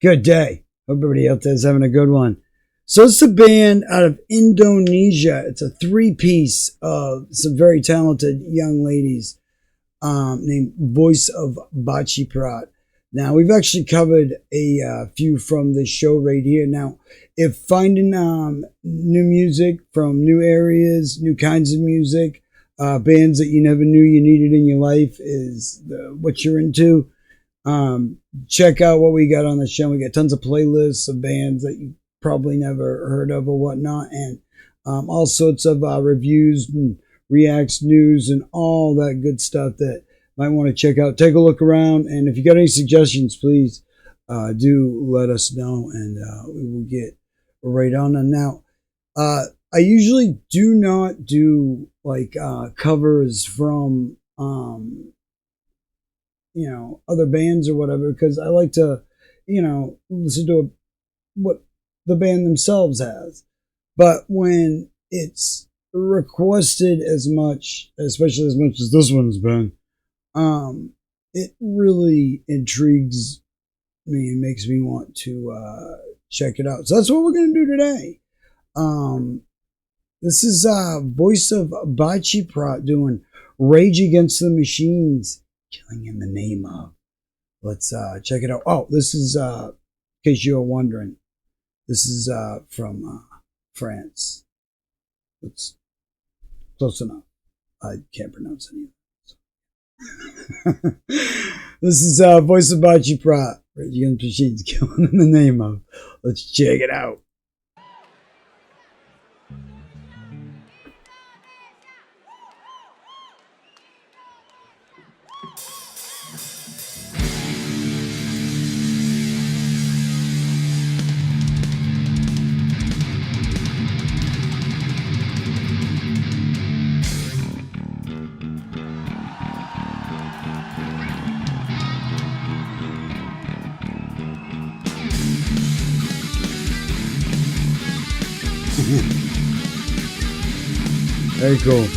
Good day. Hope everybody out there is having a good one. So it's a band out of Indonesia. It's a three-piece of some very talented young ladies named Voice of Baceprot. Now, we've actually covered a few from this show right here. Now, if finding new music from new areas, new kinds of music, bands that you never knew you needed in your life is what you're into, check out what we got on the show. We got tons of playlists of bands that you probably never heard of or whatnot, and all sorts of reviews and reacts, news, and all that good stuff that you might want to check out. Take a look around, and if you got any suggestions, please do let us know, and we will get right on them. Now, I usually do not do like covers from other bands or whatever, because I like to listen to what the band themselves has. But when it's requested as much, especially as much as this one's been, it really intrigues me and makes me want to check it out. So that's what we're going to do today. This is Voice of Baceprot doing Rage Against the Machines, Killing in the Name of. Let's check it out. Oh, this is, in case you're wondering, this is from France. It's close enough. I can't pronounce any of it. This is Voice of Baceprot, Rage Against the Machines, Killing in the Name of. Let's check it out. Very cool.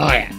Oh yeah.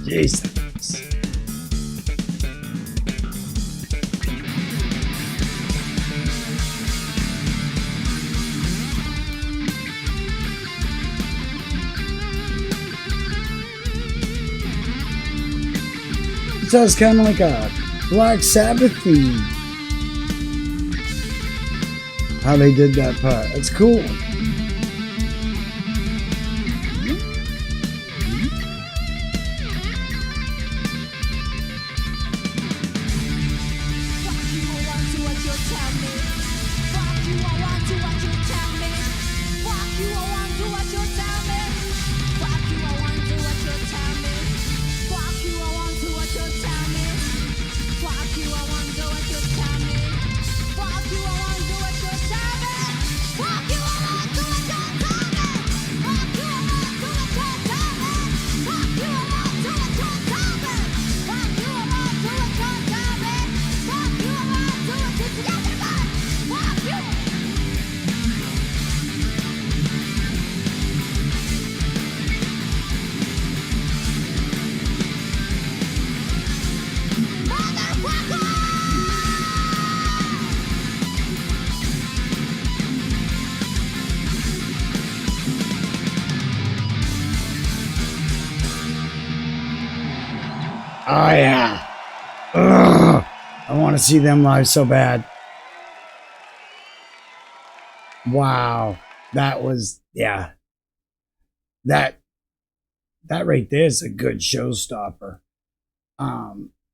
Jesus. It sounds kind of like a Black Sabbath theme. How they did that part. It's cool. Oh yeah. Ugh. I want to see them live so bad. Wow. That was, yeah. That right there is a good showstopper.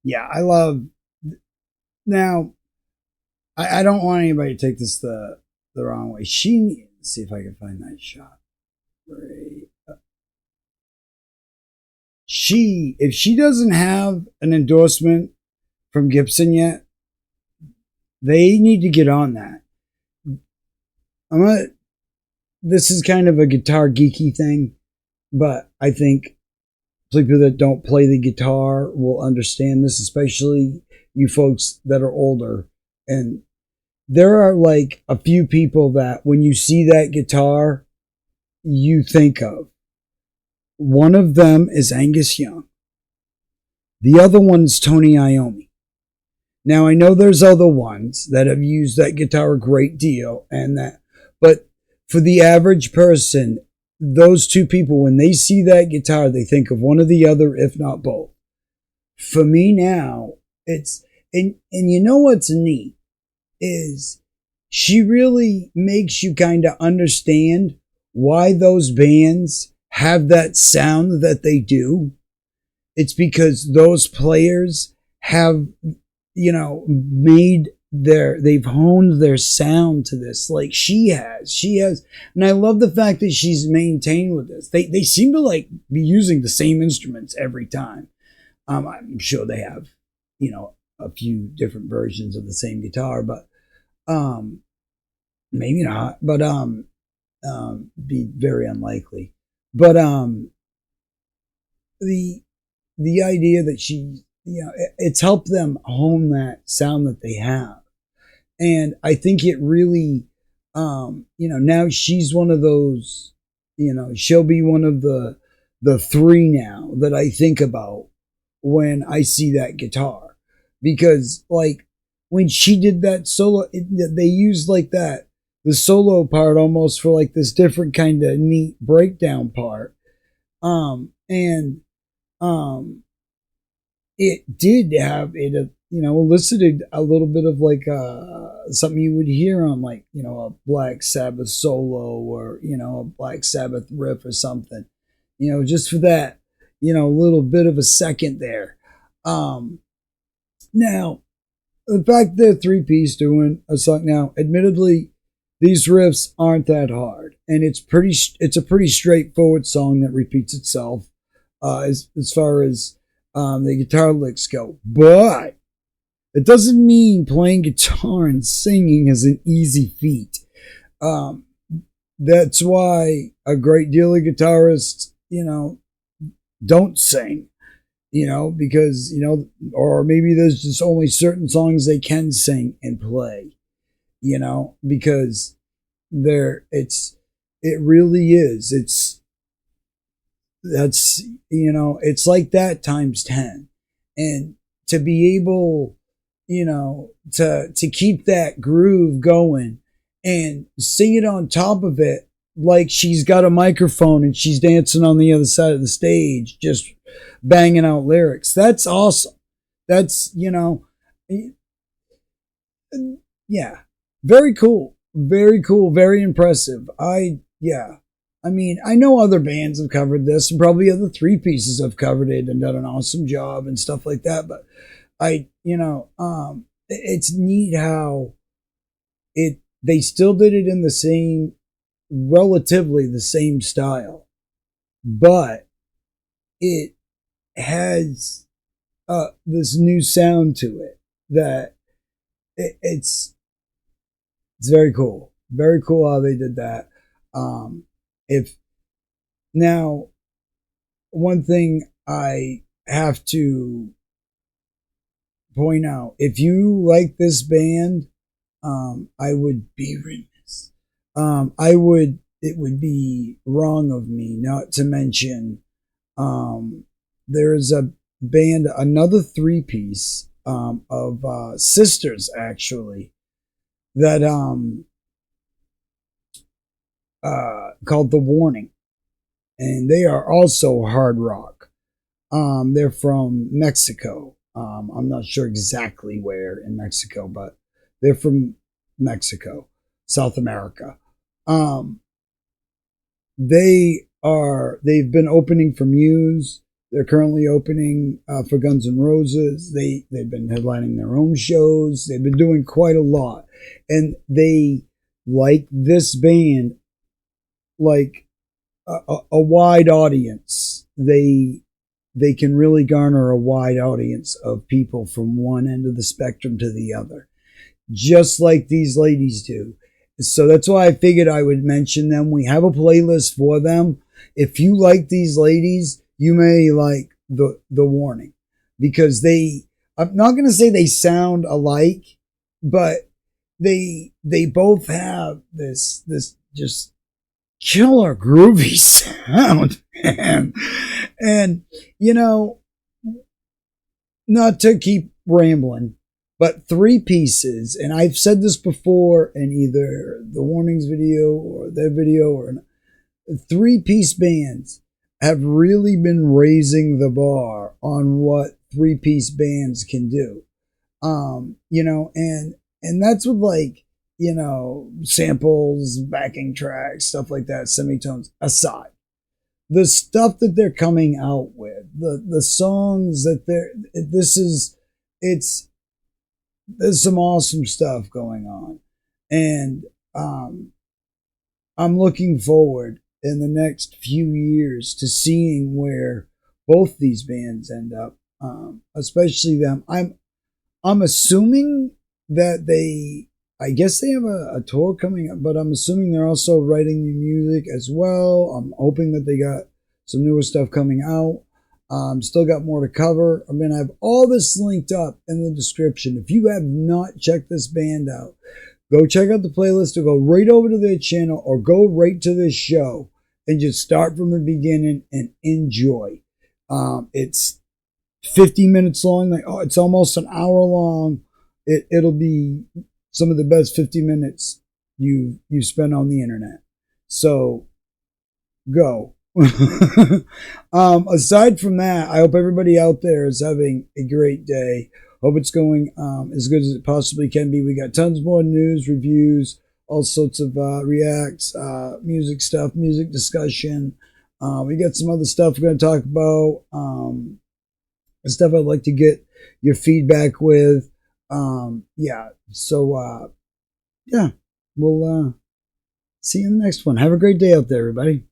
Yeah, I love. Now, I don't want anybody to take this the wrong way. Let's see if I can find that shot. Right. If she doesn't have an endorsement from Gibson yet, they need to get on that. This is kind of a guitar geeky thing, but I think people that don't play the guitar will understand this, especially you folks that are older. And there are like a few people that when you see that guitar, you think of. One of them is Angus Young. The other one's Tony Iommi. Now I know there's other ones that have used that guitar a great deal, but for the average person, those two people, when they see that guitar, they think of one or the other, if not both. For me now, it's and you know what's neat is she really makes you kind of understand why those bands have that sound that they do. It's because those players have, they've honed their sound to this, like she has, and I love the fact that she's maintained with this. They seem to like be using the same instruments every time. I'm sure they have, a few different versions of the same guitar, but maybe not, but be very unlikely. But the idea that she, it's helped them hone that sound that they have. And I think it really, now she's one of those, she'll be one of the three now that I think about when I see that guitar. Because like when she did that solo, they used like the solo part almost for like this different kind of neat breakdown part. It did have elicited a little bit of like something you would hear on like, a Black Sabbath solo or, a Black Sabbath riff or something, just for that, little bit of a second there. Now, the fact they're three-piece doing a song now, admittedly, these riffs aren't that hard, and it's a pretty straightforward song that repeats itself as far as the guitar licks go. But it doesn't mean playing guitar and singing is an easy feat. That's why a great deal of guitarists, don't sing. because, or maybe there's just only certain songs they can sing and play, because it really is. It's like that times 10. And to be able, to keep that groove going and sing it on top of it, like she's got a microphone and she's dancing on the other side of the stage, just banging out lyrics. That's awesome. That's, yeah, very cool. Very cool. Very impressive. Yeah. I mean, I know other bands have covered this, and probably other three pieces have covered it and done an awesome job and stuff like that. But it's neat how they still did it in the same, relatively the same style, but it has this new sound to it that it's very cool. Very cool how they did that. If now, one thing I have to point out, if you like this band, I would be remiss. It would be wrong of me not to mention, there's a band, another three-piece, of sisters, actually, that, called The Warning. And they are also hard rock. They're from Mexico. I'm not sure exactly where in Mexico, but they're from Mexico, South America. They've been opening for Muse. They're currently opening for Guns N' Roses. They've been headlining their own shows. They've been doing quite a lot. And they, like this band, like a wide audience. They can really garner a wide audience of people from one end of the spectrum to the other, just like these ladies do. So that's why I figured I would mention them. We have a playlist for them. If you like these ladies, you may like the Warning, because I'm not going to say they sound alike, but they both have this just killer groovy sound. and not to keep rambling, but three pieces, and I've said this before in either the Warnings video or their video, or three-piece bands have really been raising the bar on what three-piece bands can do. And that's with, like, samples, backing tracks, stuff like that, semitones aside. The stuff that they're coming out with, the songs that there's some awesome stuff going on. And I'm looking forward in the next few years to seeing where both these bands end up, especially them. I'm assuming that I guess they have a tour coming up, but I'm assuming they're also writing new music as well. I'm hoping that they got some newer stuff coming out. Still got more to cover. I'm going to have all this linked up in the description. If you have not checked this band out, go check out the playlist, or go right over to their channel, or go right to this show and just start from the beginning and enjoy. It's 50 minutes long. It's almost an hour long. It'll be some of the best 50 minutes you spend on the internet. So go. Aside from that, I hope everybody out there is having a great day. Hope it's going as good as it possibly can be. We got tons more news, reviews, all sorts of reacts, music stuff, music discussion. We got some other stuff we're going to talk about. Stuff I'd like to get your feedback with. Yeah. So, yeah, we'll see you in the next one. Have a great day out there, everybody.